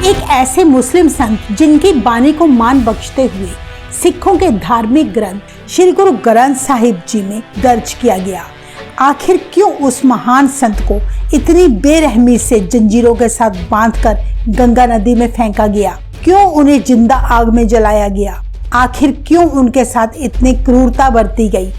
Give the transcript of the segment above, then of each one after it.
एक ऐसे मुस्लिम संत जिनकी बानी को मान बख्शते हुए सिखों के धार्मिक ग्रंथ श्री गुरु ग्रंथ साहिब जी में दर्ज किया गया। आखिर क्यों उस महान संत को इतनी बेरहमी से जंजीरों के साथ बांधकर गंगा नदी में फेंका गया? क्यों उन्हें जिंदा आग में जलाया गया? आखिर क्यों उनके साथ इतनी क्रूरता बरती गई?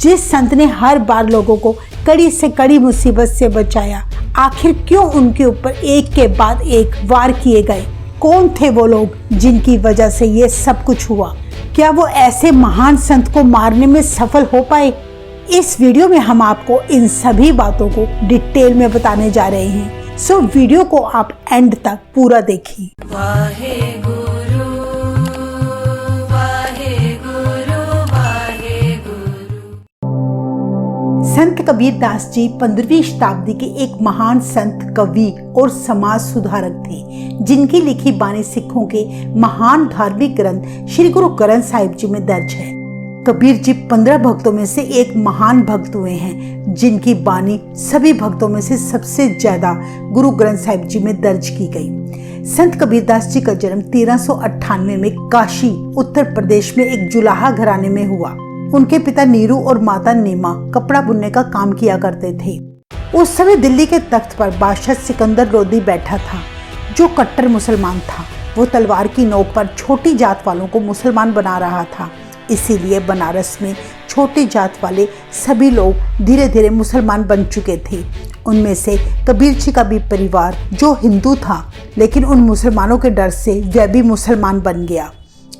जिस संत ने हर बार लोगों को कड़ी से कड़ी मुसीबत से बचाया, आखिर क्यों उनके ऊपर एक के बाद एक वार किए गए? कौन थे वो लोग जिनकी वजह से ये सब कुछ हुआ? क्या वो ऐसे महान संत को मारने में सफल हो पाए? इस वीडियो में हम आपको इन सभी बातों को डिटेल में बताने जा रहे हैं, सो वीडियो को आप एंड तक पूरा देखिए। संत कबीर दास जी 15वीं शताब्दी के एक महान संत, कवि और समाज सुधारक थे, जिनकी लिखी बानी सिखों के महान धार्मिक ग्रंथ श्री गुरु ग्रंथ साहिब जी में दर्ज है। कबीर जी 15 भक्तों में से एक महान भक्त हुए हैं, जिनकी बानी सभी भक्तों में से सबसे ज्यादा गुरु ग्रंथ साहिब जी में दर्ज की गई। संत कबीर दास जी का जन्म 1398 में काशी, उत्तर प्रदेश में एक जुलाहा घराने में हुआ। उनके पिता नीरू और माता नीमा कपड़ा बुनने का काम किया करते थे। उस समय दिल्ली के तख्त पर बादशाह सिकंदर लोदी बैठा था, जो कट्टर मुसलमान था। वो तलवार की नोक पर छोटी जात वालों को मुसलमान बना रहा था। इसीलिए बनारस में छोटी जात वाले सभी लोग धीरे धीरे मुसलमान बन चुके थे। उनमें से कबीर जी का भी परिवार, जो हिंदू था, लेकिन उन मुसलमानों के डर से वह भी मुसलमान बन गया।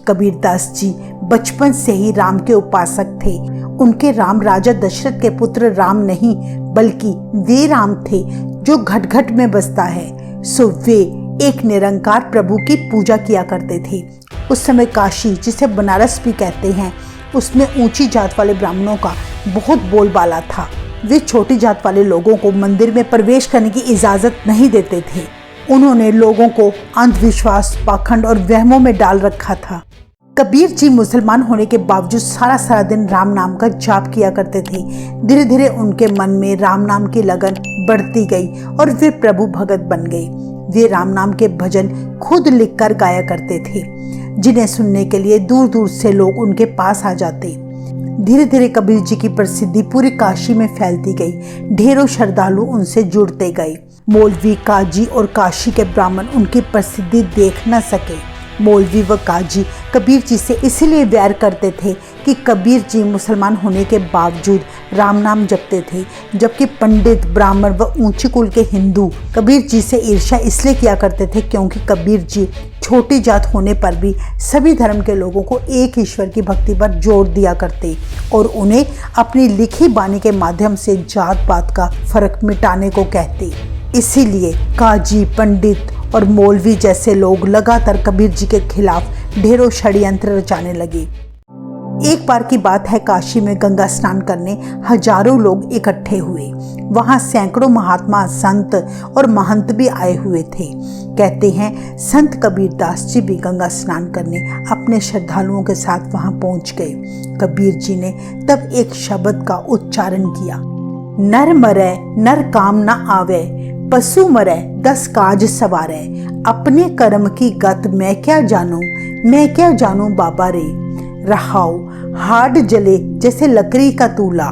कबीर दास जी बचपन से ही राम के उपासक थे। उनके राम राजा दशरथ के पुत्र राम नहीं, बल्कि वे राम थे जो घट घट में बसता है। सो वे एक निरंकार प्रभु की पूजा किया करते थे। उस समय काशी, जिसे बनारस भी कहते हैं, उसमें ऊंची जात वाले ब्राह्मणों का बहुत बोलबाला था। वे छोटी जात वाले लोगों को मंदिर में प्रवेश करने की इजाजत नहीं देते थे। उन्होंने लोगों को अंधविश्वास, पाखंड और वहमों में डाल रखा था। कबीर जी मुसलमान होने के बावजूद सारा दिन राम नाम का जाप किया करते थे। धीरे धीरे उनके मन में राम नाम की लगन बढ़ती गई और वे प्रभु भगत बन गए। वे राम नाम के भजन खुद लिखकर गाया करते थे, जिन्हें सुनने के लिए दूर दूर से लोग उनके पास आ जाते। धीरे धीरे कबीर जी की प्रसिद्धि पूरी काशी में फैलती गई। ढेरों श्रद्धालु उनसे जुड़ते गए। मौलवी, काजी और काशी के ब्राह्मण उनकी प्रसिद्धि देख न सके। मौलवी व काजी कबीर जी से इसलिए वैर करते थे कि कबीर जी मुसलमान होने के बावजूद राम नाम जपते थे, जबकि पंडित, ब्राह्मण व ऊंची कुल के हिंदू कबीर जी से ईर्ष्या इसलिए किया करते थे क्योंकि कबीर जी छोटी जात होने पर भी सभी धर्म के लोगों को एक ईश्वर की भक्ति पर जोर दिया करते और उन्हें अपनी लिखी बानी के माध्यम से जात पात का फर्क मिटाने को कहते। इसीलिए काजी, पंडित और मौलवी जैसे लोग लगातार कबीर जी के खिलाफ ढेरों षड्यंत्र रचाने लगे। एक बार की बात है, काशी में गंगा स्नान करने हजारों लोग इकट्ठे हुए। वहां सैकड़ों महात्मा, संत और महंत भी आए हुए थे। कहते हैं संत कबीर दास जी भी गंगा स्नान करने अपने श्रद्धालुओं के साथ वहां पहुंच गए। कबीर जी ने तब एक शब्द का उच्चारण किया, नर मरै नर काम न आवे, पशु मरै 10 काज सवारे। अपने कर्म की गत मैं क्या जानूं बाबा रे। रहाओ, हाड जले जैसे लकड़ी का तूला,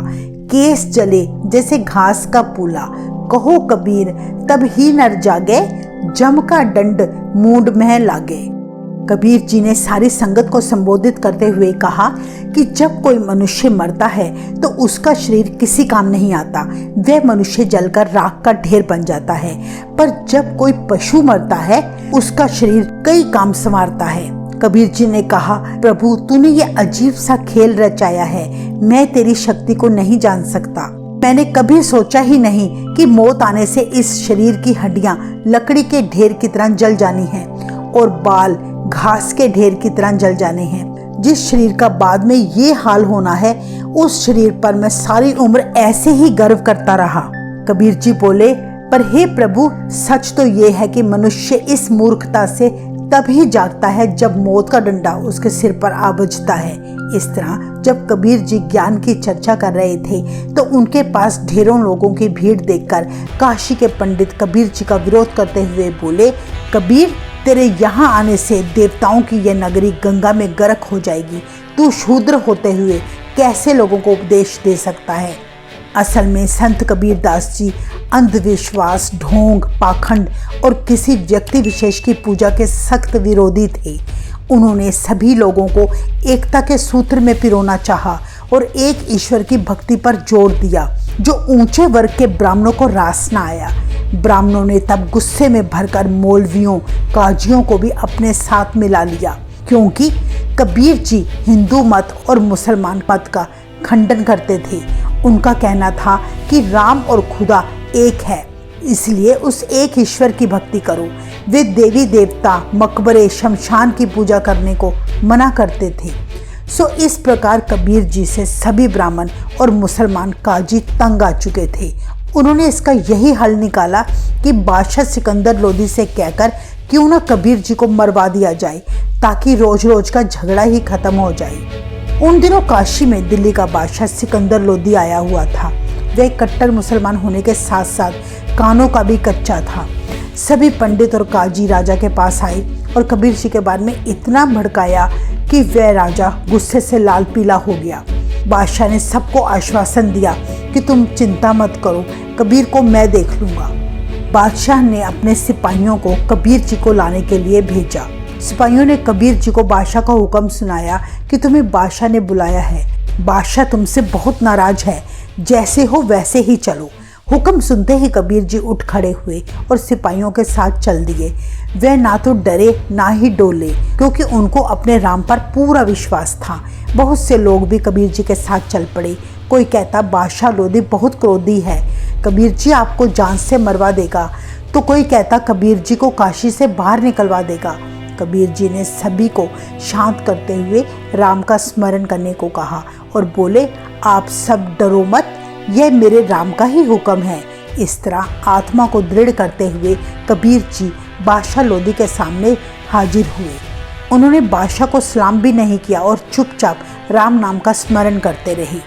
केस जले जैसे घास का पूला। कहो कबीर तब ही नर जागे, जम का दंड मूंड में लागे। कबीर जी ने सारी संगत को संबोधित करते हुए कहा कि जब कोई मनुष्य मरता है तो उसका शरीर किसी काम नहीं आता, वह मनुष्य जलकर राख का ढेर बन जाता है। पर जब कोई पशु मरता है, उसका शरीर कई काम संवारता है। कबीर जी ने कहा, प्रभु तूने ये अजीब सा खेल रचाया है, मैं तेरी शक्ति को नहीं जान सकता। मैंने कभी सोचा ही नहीं कि मौत आने से इस शरीर की हड्डियां लकड़ी के ढेर की तरह जल जानी है और बाल घास के ढेर की तरह जल जाने हैं। जिस शरीर का बाद में ये हाल होना है, उस शरीर पर मैं सारी उम्र ऐसे ही गर्व करता रहा। कबीर जी बोले, पर हे प्रभु, सच तो ये है कि मनुष्य इस मूर्खता से तभी जागता है जब मौत का डंडा उसके सिर पर आ बजता है। इस तरह जब कबीर जी ज्ञान की चर्चा कर रहे थे तो उनके पास ढेरों लोगों की भीड़ देखकर काशी के पंडित कबीर जी का विरोध करते हुए बोले, कबीर तेरे यहाँ आने से देवताओं की यह नगरी गंगा में गर्क हो जाएगी। तू शूद्र होते हुए कैसे लोगों को उपदेश दे सकता है। असल में संत कबीर दास जी अंधविश्वास, ढोंग, पाखंड और किसी व्यक्ति विशेष की पूजा के सख्त विरोधी थे। उन्होंने सभी लोगों को एकता के सूत्र में पिरोना चाहा और एक ईश्वर की भक्ति पर जोर दिया जो ऊंचे वर्ग के ब्राह्मणों को रास न आया। ब्राह्मणों ने तब गुस्से में भरकर मौलवियों, काजियों को भी अपने साथ मिला लिया, क्योंकि कबीर जी हिंदू मत और मुसलमान मत का खंडन करते थे। उनका कहना था कि राम और खुदा एक है, इसलिए उस एक ईश्वर की भक्ति करो। वे देवी देवता, मकबरे, शमशान की पूजा करने को मना करते थे। सो इस प्रकार कबीर जी से सभी ब्राह्मण और मुसलमान काजी तंग आ चुके थे। उन्होंने इसका यही हल निकाला कि बादशाह सिकंदर लोदी से कहकर क्यों न कबीर जी को मरवा दिया जाए, ताकि रोज रोज का झगड़ा ही खत्म हो जाए। उन दिनों काशी में दिल्ली का बादशाह सिकंदर लोदी आया हुआ था। वह कट्टर मुसलमान होने के साथ साथ कानों का भी कच्चा था। सभी पंडित और काजी राजा के पास आए और कबीर जी के बारे में इतना भड़काया कि वह राजा गुस्से से लाल पीला हो गया। बादशाह ने सबको आश्वासन दिया कि तुम चिंता मत करो, कबीर को मैं देख लूँगा। बादशाह ने अपने सिपाहियों को कबीर जी को लाने के लिए भेजा। सिपाहियों ने कबीर जी को बादशाह का हुक्म सुनाया कि तुम्हें बादशाह ने बुलाया है। बादशाह तुमसे बहुत नाराज है, जैसे हो वैसे ही चलो। हुक्म सुनते ही कबीर जी उठ खड़े हुए और सिपाहियों के साथ चल दिए। वे ना तो डरे ना ही डोले, क्योंकि उनको अपने राम पर पूरा विश्वास था। बहुत से लोग भी कबीर जी के साथ चल पड़े। कोई कहता बादशाह लोदी बहुत क्रोधी है, कबीर जी आपको जान से मरवा देगा, तो कोई कहता कबीर जी को काशी से बाहर निकलवा देगा। कबीर जी ने सभी को शांत करते हुए राम का स्मरण करने को कहा और बोले, आप सब डरो मत, यह मेरे राम का ही हुक्म है। इस तरह आत्मा को दृढ़ करते हुए कबीर जी बादशाह लोदी के सामने हाजिर हुए। उन्होंने बादशाह को सलाम भी नहीं किया और चुपचाप राम नाम का स्मरण करते रहे।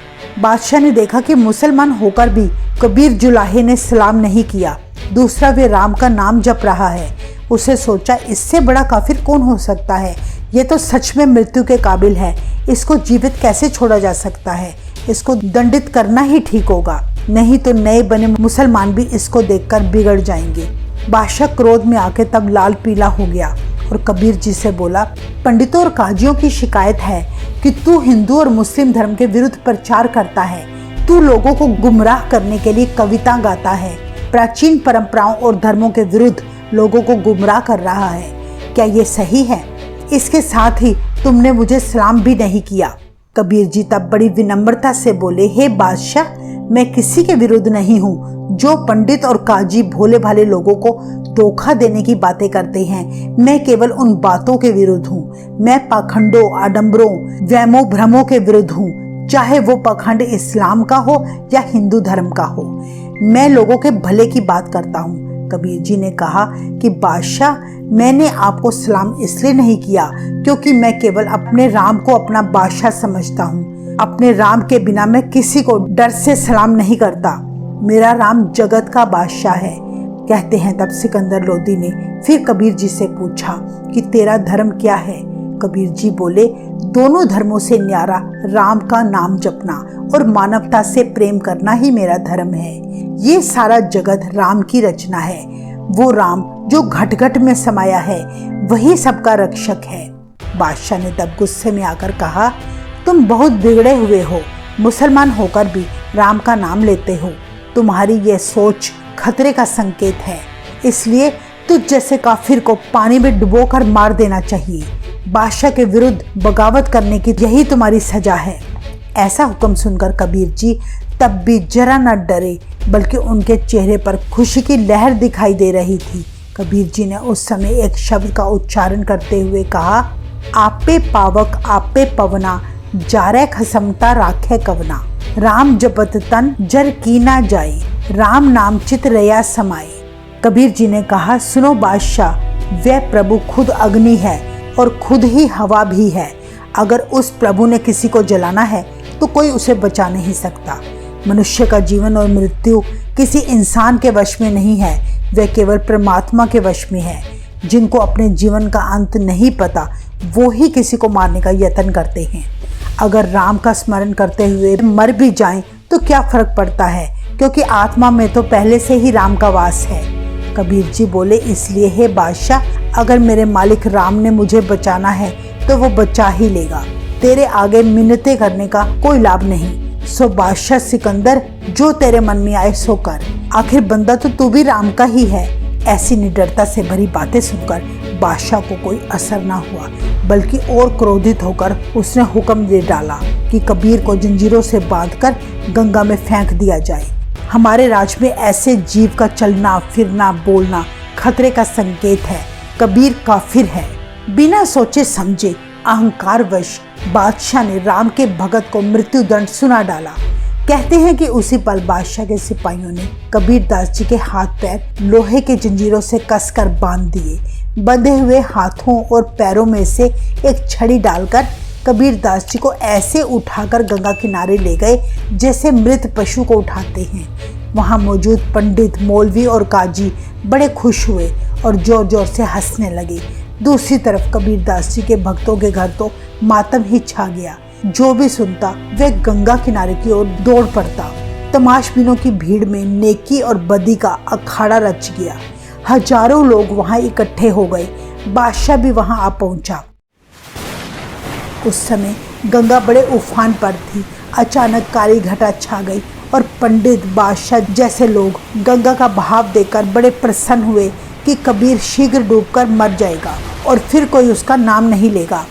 बादशाह ने देखा कि मुसलमान होकर भी कबीर जुलाहे ने सलाम नहीं किया। दूसरा, वे राम का नाम जप रहा है। उसे सोचा, इससे बड़ा काफिर कौन हो सकता है। ये तो सच में मृत्यु के काबिल है। इसको जीवित कैसे छोड़ा जा सकता है। इसको दंडित करना ही ठीक होगा, नहीं तो नए बने मुसलमान भी इसको देखकर बिगड़ जाएंगे। बादशाह क्रोध में आके तब लाल पीला हो गया और कबीर जी से बोला, पंडितों और काजियों की शिकायत है कि तू हिंदू और मुस्लिम धर्म के विरुद्ध प्रचार करता है। तू लोगों को गुमराह करने के लिए कविता गाता है, प्राचीन परंपराओं और धर्मों के विरुद्ध लोगों को गुमराह कर रहा है। क्या ये सही है? इसके साथ ही तुमने मुझे सलाम भी नहीं किया। कबीर जी तब बड़ी विनम्रता से बोले, हे बादशाह, मैं किसी के विरुद्ध नहीं हूँ। जो पंडित और काजी भोले भाले लोगों को धोखा देने की बातें करते हैं, मैं केवल उन बातों के विरुद्ध हूँ। मैं पाखंडों, आडंबरों, वहमों भ्रमों के विरुद्ध हूँ, चाहे वो पाखंड इस्लाम का हो या हिंदू धर्म का हो। मैं लोगों के भले की बात करता हूँ। कबीर जी ने कहा कि बादशाह, मैंने आपको सलाम इसलिए नहीं किया क्योंकि मैं केवल अपने राम को अपना बादशाह समझता हूँ। अपने राम के बिना मैं किसी को डर से सलाम नहीं करता। मेरा राम जगत का बादशाह है। कहते हैं तब सिकंदर लोदी ने फिर कबीर जी से पूछा कि तेरा धर्म क्या है। कबीर जी बोले, दोनों धर्मों से न्यारा राम का नाम जपना और मानवता से प्रेम करना ही मेरा धर्म है। ये सारा जगत राम की रचना है। वो राम जो घट घट में समाया है, वही सबका रक्षक है। बादशाह ने तब गुस्से में आकर कहा, तुम बहुत बिगड़े हुए हो, मुसलमान होकर भी राम का नाम लेते हो। तुम्हारी यह सोच खतरे का संकेत है, इसलिए तुझ जैसे काफिर को पानी में डुबोकर मार देना चाहिए। बादशाह के विरुद्ध बगावत करने की यही तुम्हारी सजा है। ऐसा हुक्म सुनकर कबीर जी तब भी जरा न डरे, बल्कि उनके चेहरे पर खुशी की लहर दिखाई दे रही थी। कबीर जी ने उस समय एक शब्द का उच्चारण करते हुए कहा, आपे पावक आपे पवना, जारे खसमता राखे कवना। राम जपत तन जर की ना जाए, राम नाम चित रया समाए। कबीर जी ने कहा, सुनो बादशाह, वह प्रभु खुद अग्नि है और खुद ही हवा भी है। अगर उस प्रभु ने किसी को जलाना है तो कोई उसे बचा नहीं सकता। मनुष्य का जीवन और मृत्यु किसी इंसान के वश में नहीं है, वह केवल परमात्मा के वश में है। जिनको अपने जीवन का अंत नहीं पता वो ही किसी को मारने का यत्न करते हैं। अगर राम का स्मरण करते हुए मर भी जाएं तो क्या फर्क पड़ता है, क्योंकि आत्मा में तो पहले से ही राम का वास है। कबीर जी बोले, इसलिए हे बादशाह, अगर मेरे मालिक राम ने मुझे बचाना है तो वो बचा ही लेगा। तेरे आगे मिन्नतें करने का कोई लाभ नहीं। सो बादशाह सिकंदर, जो तेरे मन में आए सो कर, आखिर बंदा तो तू भी राम का ही है। ऐसी निडरता से भरी बातें सुनकर बादशाह को कोई असर ना हुआ, बल्कि और क्रोधित होकर उसने हुक्म दे डाला कि कबीर को जंजीरों से बांधकर गंगा में फेंक दिया जाए। हमारे राज में ऐसे जीव का चलना फिरना बोलना खतरे का संकेत है। कबीर काफिर है। बिना सोचे समझे अहंकारवश बादशाह ने राम के भगत को मृत्यु दंड सुना डाला। कहते हैं कि उसी पल बादशाह के सिपाहियों ने कबीर दास जी के हाथ पैर लोहे के जंजीरों से कसकर बांध दिए। बंधे हुए हाथों और पैरों में से एक छड़ी डालकर कबीर दास जी को ऐसे उठाकर गंगा किनारे ले गए जैसे मृत पशु को उठाते हैं। वहां मौजूद पंडित, मौलवी और काजी बड़े खुश हुए और जोर जोर से हंसने लगे। दूसरी तरफ कबीर दास जी के भक्तों के घर तो मातम ही छा गया। जो भी सुनता वह गंगा किनारे की ओर दौड़ पड़ता। तमाशबीनों की भीड़ में नेकी और बदी का अखाड़ा रच गया। हजारों लोग वहां इकट्ठे हो गए। बादशाह भी वहां आ पहुंचा। उस समय गंगा बड़े उफान पर थी। अचानक काली घटा छा गई और पंडित, बादशाह जैसे लोग गंगा का बहाव देखकर बड़े प्रसन्न हुए कि कबीर शीघ्र डूबकर मर जाएगा और फिर कोई उसका नाम नहीं लेगा।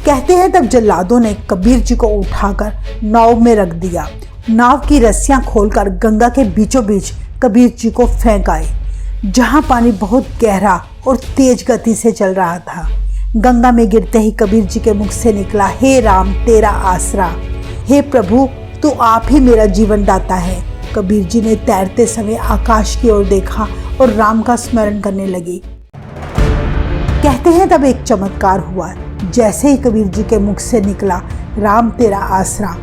कहते हैं तब जल्लादों ने कबीर जी को उठाकर नाव में रख दिया। नाव की रस्सियां खोलकर गंगा के बीचों बीच कबीर जी को फेंक आए, जहां पानी बहुत गहरा और तेज गति से चल रहा था। गंगा में गिरते ही कबीर जी के मुख से निकला, हे राम तेरा आसरा, हे प्रभु तू आप ही मेरा जीवन दाता है। कबीर जी ने तैरते समय आकाश की ओर देखा और राम का स्मरण करने लगे। कहते हैं तब एक चमत्कार हुआ। जैसे ही कबीर जी के मुख से निकला राम तेरा आसरा,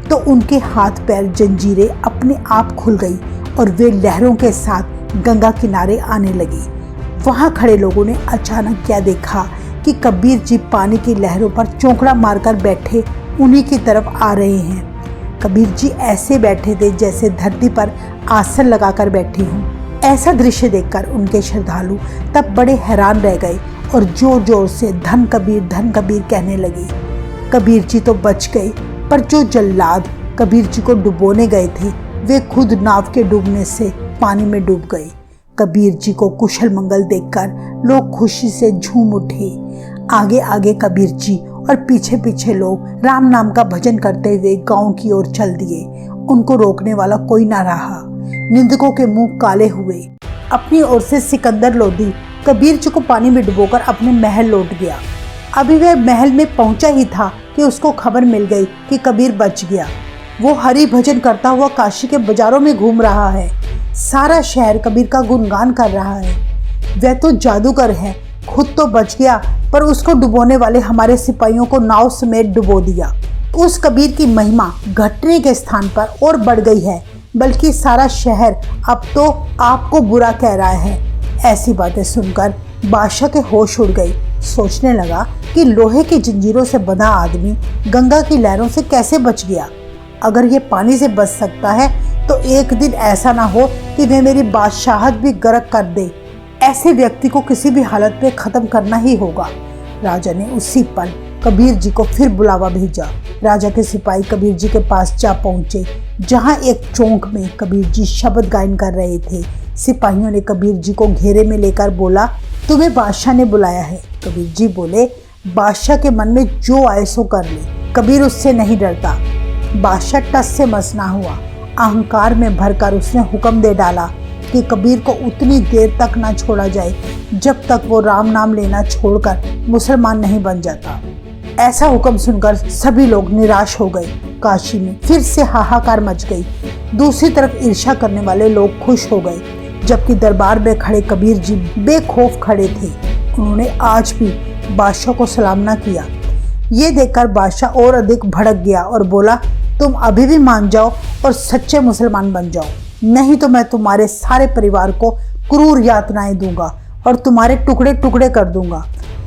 तो उनके हाथ पैर जंजीरें अपने आप खुल गई और वे लहरों के साथ गंगा किनारे आने लगी। वहां खड़े लोगों ने अचानक क्या देखा कि कबीर जी पानी की लहरों पर चौंकड़ा मारकर बैठे उन्हीं की तरफ आ रहे हैं। कबीर जी ऐसे बैठे थे जैसे धरती पर आसन लगाकर बैठे हों। ऐसा दृश्य देखकर उनके श्रद्धालु तब बड़े हैरान रह गए और जोर जोर से धन कबीर कहने लगे। कबीर जी तो बच गए, पर जो जल्लाद कबीर जी को डुबोने गए थे वे खुद नाव के डूबने से पानी में डूब गए। कबीर जी को कुशल मंगल देखकर लोग खुशी से झूम उठे। आगे आगे कबीर जी और पीछे पीछे लोग राम नाम का भजन करते हुए गांव की ओर चल दिए। उनको रोकने वाला कोई ना रहा। निंदकों के मुंह काले हुए। अपनी ओर से सिकंदर लोधी कबीर जी को पानी में डुबोकर अपने महल लौट गया। अभी वह महल में पहुंचा ही था कि उसको खबर मिल गई कि कबीर बच गया। वो हरि भजन करता हुआ काशी के बाजारों में घूम रहा है। सारा शहर कबीर का गुणगान कर रहा है। वह तो जादूगर है, खुद तो बच गया पर उसको डुबोने वाले हमारे सिपाहियों को नाव समेत डुबो दिया। उस कबीर की महिमा घटने के स्थान पर और बढ़ गई है, बल्कि सारा शहर अब तो आपको बुरा कह रहा है। ऐसी बातें सुनकर बादशाह के होश उड़ गई। सोचने लगा कि लोहे की जंजीरों से बंधा आदमी गंगा की लहरों से कैसे बच गया। अगर ये पानी से बच सकता है तो एक दिन ऐसा ना हो कि वह मेरी बादशाहत भी गर्क कर दे। ऐसे व्यक्ति को किसी भी हालत में खत्म करना ही होगा। राजा ने उसी पल कबीर जी को फिर बुलावा भेजा। राजा के सिपाही कबीर जी के पास जा पहुंचे, जहां एक चौक में कबीर जी शब्द गायन कर रहे थे। सिपाहियों ने कबीर जी को घेरे में लेकर बोला, तुम्हें बादशाह ने बुलाया है। कबीर जी बोले, बादशाह के मन में जो आए सो कर ले। कबीर उससे नहीं डरता। बादशाह टस से मस ना हुआ। अहंकार में भरकर उसने हुक्म दे डाला कि कबीर को उतनी देर तक ना छोड़ा जाए जब तक वो राम नाम लेना छोड़कर मुसलमान नहीं बन जाता। ऐसा हुक्म सुनकर सभी लोग निराश हो गए। काशी में फिर से हाहाकार मच गई। दूसरी तरफ ईर्ष्या करने वाले लोग खुश हो गए, जबकि दरबार में खड़े कबीर जी बेखौफ खड़े थे। उन्होंने आज भी बादशाह को सलाम न किया। ये देखकर बादशाह और अधिक भड़क गया और बोला, तुम अभी भी मान जाओ और सच्चे मुसलमान बन जाओ, नहीं तो मैं तुम्हारे सारे परिवार को क्रूर यातनाएं दूंगा और तुम्हारे टुकड़े टुकड़े कर दूंगा।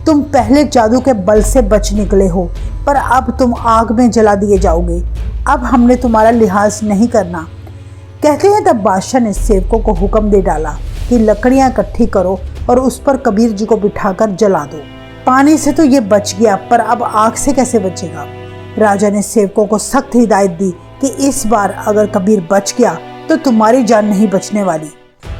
तुम पहले जादू के बल से बच निकले हो, पर अब तुम आग में जला दिए जाओगे। अब हमने तुम्हारा लिहाज नहीं करना। कहते हैं तब बादशाह ने सेवकों को हुक्म दे डाला कि लकड़ियां इकट्ठी करो और उस पर कबीर जी को बिठाकर जला दो। पानी से तो ये बच गया, पर अब आग से कैसे बचेगा। राजा ने सेवकों को सख्त हिदायत दी कि इस बार अगर कबीर बच गया तो तुम्हारी जान नहीं बचने वाली।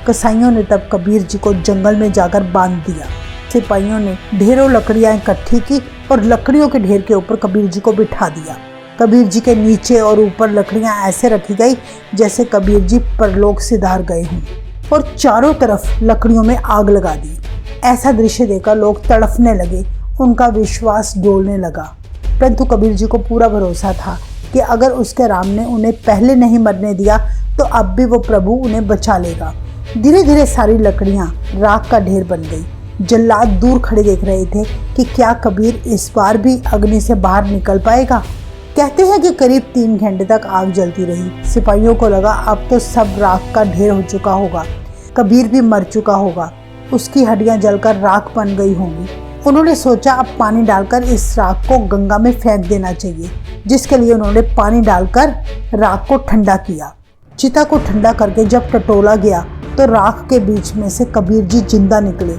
कसाईयों ने तब कबीर जी को जंगल में जाकर बांध दिया। सिपाहियों ने ढेरों लकड़ियां इकट्ठी की और लकड़ियों के ढेर के ऊपर कबीर जी को बिठा दिया। कबीर जी के नीचे और ऊपर लकड़ियां ऐसे रखी गई जैसे कबीर जी परलोक सिधार गए हों, और चारों तरफ लकड़ियों में आग लगा दी। ऐसा दृश्य देखकर लोग तड़फने लगे, उनका विश्वास डोलने लगा। परंतु कबीर जी को पूरा भरोसा था कि अगर उसके राम ने उन्हें पहले नहीं मरने दिया तो अब भी वो प्रभु उन्हें बचा लेगा। धीरे धीरे सारी लकड़ियां राख का ढेर बन गई। जल्लाद दूर खड़े देख रहे थे कि क्या कबीर इस बार भी अग्नि से बाहर निकल पाएगा। कहते हैं कि करीब 3 घंटे तक आग जलती रही। सिपाहियों को लगा अब तो सब राख का ढेर हो चुका होगा, कबीर भी मर चुका होगा, उसकी हड्डियां जलकर राख बन गई होंगी। उन्होंने सोचा अब पानी डालकर इस राख को गंगा में फेंक देना चाहिए, जिसके लिए उन्होंने पानी डालकर राख को ठंडा किया। चिता को ठंडा करके जब टटोला गया तो राख के बीच में से कबीर जी जिंदा निकले।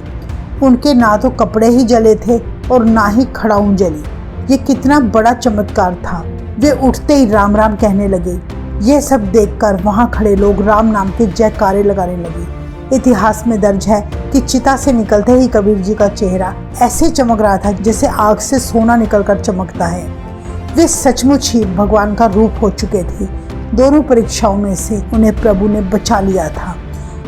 उनके ना तो कपड़े ही जले थे और ना ही खड़ाऊं जली। ये कितना बड़ा चमत्कार था। वे उठते ही राम राम कहने लगे। यह सब देखकर वहां खड़े लोग राम नाम के जयकारे लगाने लगे। इतिहास में दर्ज है कि चिता से निकलते ही कबीर जी का चेहरा ऐसे चमक रहा था जैसे आग से सोना निकलकर चमकता है। वे सचमुच ही भगवान का रूप हो चुके थे। दोनों परीक्षाओं में से उन्हें प्रभु ने बचा लिया था।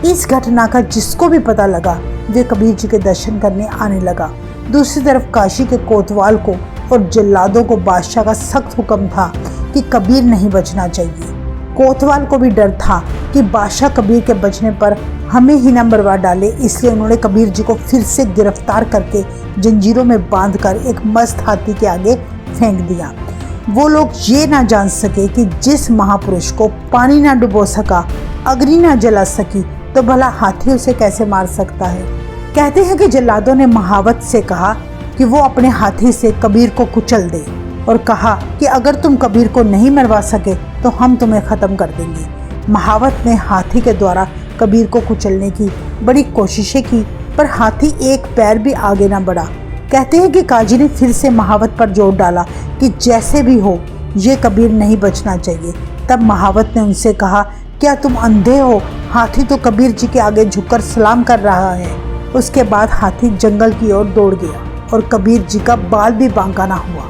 इस घटना का जिसको भी पता लगा वे कबीर जी के दर्शन करने आने लगा। दूसरी तरफ काशी के कोतवाल को और जल्लादों को बादशाह का सख्त हुक्म था कि कबीर नहीं बचना चाहिए। कोतवाल को भी डर था कि बादशाह कबीर के बचने पर हमें ही न मरवा डाले, इसलिए उन्होंने कबीर जी को फिर से गिरफ्तार करके जंजीरों में बांधकर एक मस्त हाथी के आगे फेंक दिया। वो लोग ये ना जान सके कि जिस महापुरुष को पानी ना डुबो सका, अग्नि ना जला सकी, तो भला हाथी उसे कैसे मार सकता है। कहते हैं कि जल्लादों ने महावत से कहा कि वो अपने हाथी से कबीर को कुचल दे और कहा कि अगर तुम कबीर को नहीं मरवा सके तो हम तुम्हें खत्म कर देंगे। महावत ने हाथी के द्वारा कबीर को कुचलने की बड़ी कोशिशें की, पर हाथी एक पैर भी आगे ना बढ़ा। कहते हैं कि काजी ने फिर से महावत पर जोर डाला कि जैसे भी हो ये कबीर नहीं बचना चाहिए। तब महावत ने उनसे कहा, क्या तुम अंधे हो? हाथी तो कबीर जी के आगे झुककर सलाम कर रहा है। उसके बाद हाथी जंगल की ओर दौड़ गया और कबीर जी का बाल भी बांका ना हुआ।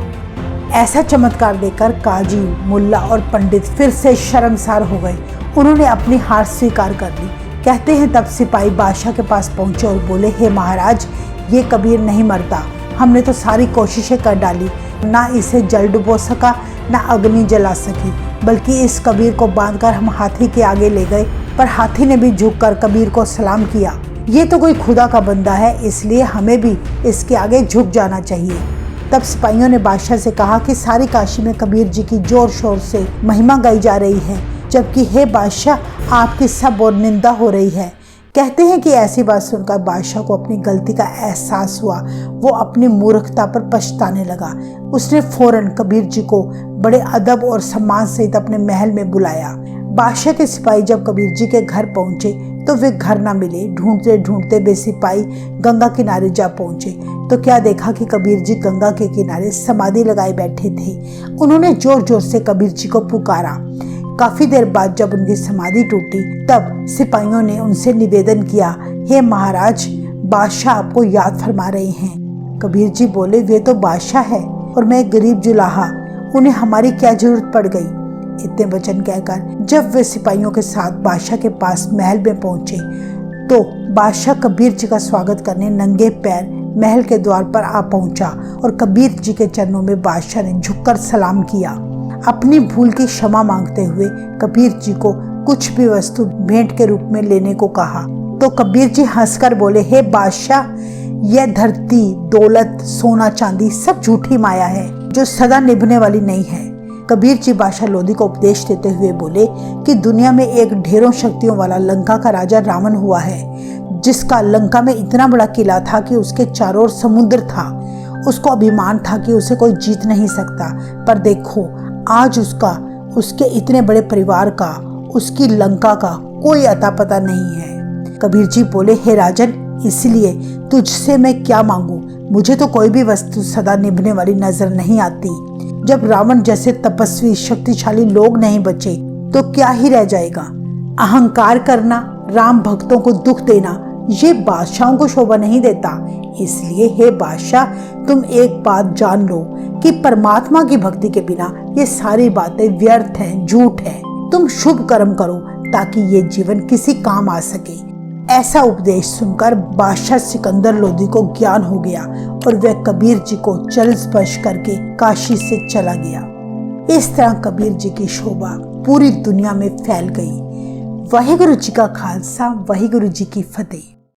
ऐसा चमत्कार देखकर काजी, मुल्ला और पंडित फिर से शर्मसार हो गए। उन्होंने अपनी हार स्वीकार कर ली। कहते हैं तब सिपाही बादशाह के पास पहुंचे और बोले, हे महाराज, ये कबीर नहीं मरता। हमने तो सारी कोशिशें कर डाली, ना इसे जल डुबो सका, ना अग्नि जला सकी, बल्कि इस कबीर को बांधकर हम हाथी के आगे ले गए, पर हाथी ने भी झुककर कबीर को सलाम किया। ये तो कोई खुदा का बंदा है, इसलिए हमें भी इसके आगे झुक जाना चाहिए। तब सिपाहियों ने बादशाह से कहा कि सारी काशी में कबीर जी की जोर शोर से महिमा गाई जा रही है, जबकि हे बादशाह, आपकी सब और निंदा हो रही है। कहते हैं कि ऐसी बात सुनकर बादशाह को अपनी गलती का एहसास हुआ। वो अपनी मूर्खता पर पछताने लगा। उसने फौरन कबीर जी को बड़े अदब और सम्मान सहित अपने महल में बुलाया। बादशाह के सिपाही जब कबीर जी के घर पहुंचे तो वे घर न मिले। ढूंढते ढूंढते वे सिपाही गंगा किनारे जा पहुंचे तो क्या देखा कि कबीर जी गंगा के किनारे समाधि लगाए बैठे थे। उन्होंने जोर जोर से कबीर जी को पुकारा। काफी देर बाद जब उनकी समाधि टूटी तब सिपाहियों ने उनसे निवेदन किया, हे महाराज, बादशाह आपको याद फरमा रहे हैं। कबीर जी बोले, वे तो बादशाह है और मैं गरीब जुलाहा, उन्हें हमारी क्या जरूरत पड़ गई। इतने वचन कहकर जब वे सिपाहियों के साथ बादशाह के पास महल में पहुंचे तो बादशाह कबीर जी का स्वागत करने नंगे पैर महल के द्वार पर आ पहुंचा और कबीर जी के चरणों में बादशाह ने झुककर सलाम किया। अपनी भूल की क्षमा मांगते हुए कबीर जी को कुछ भी वस्तु भेंट के रूप में लेने को कहा तो कबीर जी हंसकर बोले, हे बादशाह, यह धरती, दौलत, सोना चांदी सब झूठी माया है जो सदा निभने वाली नहीं है। कबीर जी बादशाह लोधी को उपदेश देते हुए बोले कि दुनिया में एक ढेरों शक्तियों वाला लंका का राजा रावण हुआ है। जिसका लंका में इतना बड़ा किला था कि उसके चारों ओर समुद्र था। उसको अभिमान था कि उसे कोई जीत नहीं सकता। पर देखो, आज उसके इतने बड़े परिवार का, उसकी लंका का कोई अता पता नहीं है। कबीर जी बोले, हे राजन, इसलिए तुझसे मैं क्या मांगू? मुझे तो कोई भी वस्तु सदा निभने वाली नजर नहीं आती। जब रावण जैसे तपस्वी शक्तिशाली लोग नहीं बचे तो क्या ही रह जाएगा? अहंकार करना, राम भक्तों को दुख देना, ये बादशाहों को शोभा नहीं देता। इसलिए हे बादशाह, तुम एक बात जान लो कि परमात्मा की भक्ति के बिना ये सारी बातें व्यर्थ हैं, झूठ है। तुम शुभ कर्म करो ताकि ये जीवन किसी काम आ सके। ऐसा उपदेश सुनकर बादशाह सिकंदर लोदी को ज्ञान हो गया और वह कबीर जी को चरण स्पर्श करके काशी से चला गया। इस तरह कबीर जी की शोभा पूरी दुनिया में फैल गई। वाहिगुरु जी का खालसा, वाहिगुरु जी की फतेह।